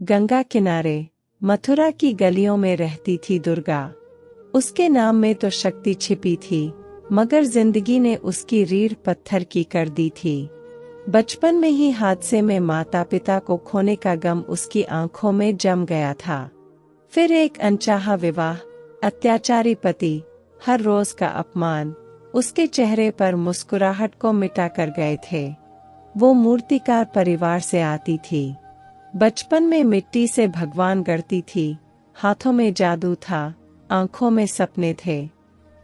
गंगा किनारे मथुरा की गलियों में रहती थी दुर्गा। उसके नाम में तो शक्ति छिपी थी, मगर जिंदगी ने उसकी रीढ़ पत्थर की कर दी थी। बचपन में ही हादसे में माता पिता को खोने का गम उसकी आंखों में जम गया था। फिर एक अनचाहा विवाह, अत्याचारी पति, हर रोज का अपमान उसके चेहरे पर मुस्कुराहट को मिटा कर गए थे। वो मूर्तिकार परिवार से आती थी। बचपन में मिट्टी से भगवान गढ़ती थी, हाथों में जादू था, आंखों में सपने थे।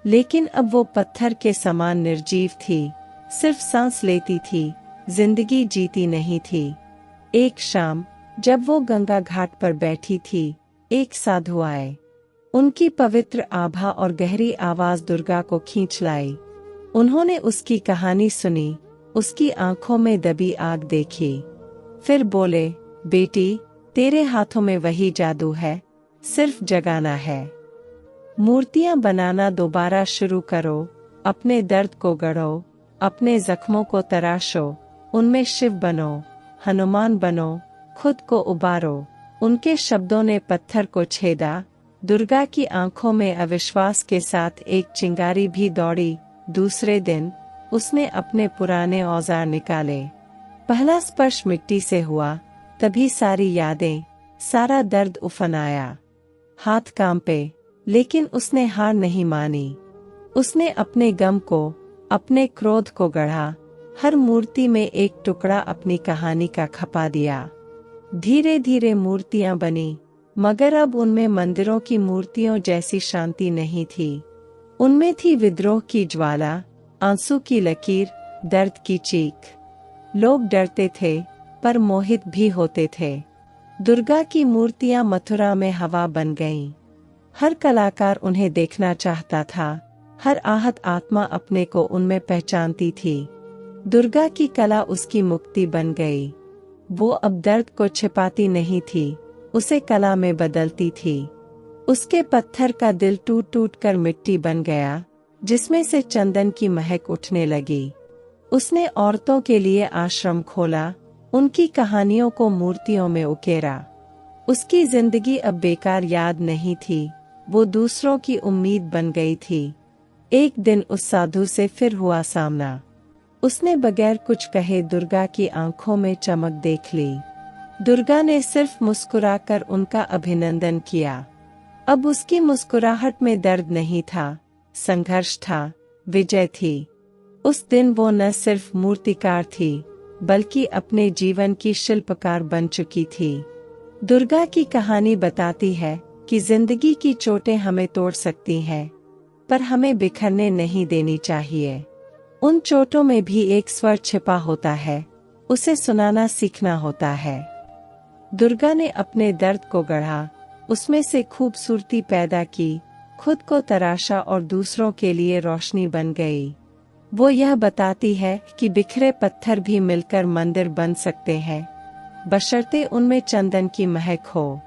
लेकिन अब वो पत्थर के समान निर्जीव थी, सिर्फ सांस लेती थी, जिंदगी जीती नहीं थी। एक शाम जब वो गंगा घाट पर बैठी थी, एक साधु आए। उनकी पवित्र आभा और गहरी आवाज दुर्गा को खींच लाई। उन्होंने उसकी कहानी सुनी, उसकी आंखों में दबी आग देखी। फिर बोले, बेटी, तेरे हाथों में वही जादू है, सिर्फ जगाना है। मूर्तियां बनाना दोबारा शुरू करो, अपने दर्द को गढ़ो, अपने जख्मों को तराशो, उनमें शिव बनो, हनुमान बनो, खुद को उबारो। उनके शब्दों ने पत्थर को छेदा। दुर्गा की आंखों में अविश्वास के साथ एक चिंगारी भी दौड़ी। दूसरे दिन उसने अपने पुराने औजार निकाले। पहला स्पर्श मिट्टी से हुआ, तभी सारी यादें, सारा दर्द उफन आया। हाथ कांपे, लेकिन उसने हार नहीं मानी। उसने अपने गम को, अपने क्रोध को गढ़ा, हर मूर्ति में एक टुकड़ा अपनी कहानी का खपा दिया। धीरे धीरे मूर्तियां बनी, मगर अब उनमें मंदिरों की मूर्तियों जैसी शांति नहीं थी। उनमें थी विद्रोह की ज्वाला, आंसू की लकीर, दर्द की चीख। लोग डरते थे, पर मोहित भी होते थे। दुर्गा की मूर्तियां मथुरा में हवा बन गईं। हर कलाकार उन्हें देखना चाहता था, हर आहत आत्मा अपने को उनमें पहचानती थी। दुर्गा की कला उसकी मुक्ति बन गई। वो अब दर्द को छिपाती नहीं थी, उसे कला में बदलती थी। उसके पत्थर का दिल टूट टूट कर मिट्टी बन गया, जिसमें से चंदन की महक उठने लगी। उसने औरतों के लिए आश्रम खोला, उनकी कहानियों को मूर्तियों में उकेरा। उसकी जिंदगी अब बेकार याद नहीं थी, वो दूसरों की उम्मीद बन गई थी। एक दिन उस साधु से फिर हुआ सामना। उसने बगैर कुछ कहे दुर्गा की आंखों में चमक देख ली। दुर्गा ने सिर्फ मुस्कुराकर उनका अभिनंदन किया। अब उसकी मुस्कुराहट में दर्द नहीं था, संघर्ष था, विजय थी। उस दिन वो न सिर्फ मूर्तिकार थी, बल्कि अपने जीवन की शिल्पकार बन चुकी थी। दुर्गा की कहानी बताती है कि जिंदगी की चोटें हमें तोड़ सकती हैं, पर हमें बिखरने नहीं देनी चाहिए। उन चोटों में भी एक स्वर छिपा होता है, उसे सुनाना सीखना होता है। दुर्गा ने अपने दर्द को गढ़ा, उसमें से खूबसूरती पैदा की, खुद को तराशा और दूसरों के लिए रोशनी बन गई। वो यह बताती है कि बिखरे पत्थर भी मिलकर मंदिर बन सकते हैं, बशर्ते उनमें चंदन की महक हो।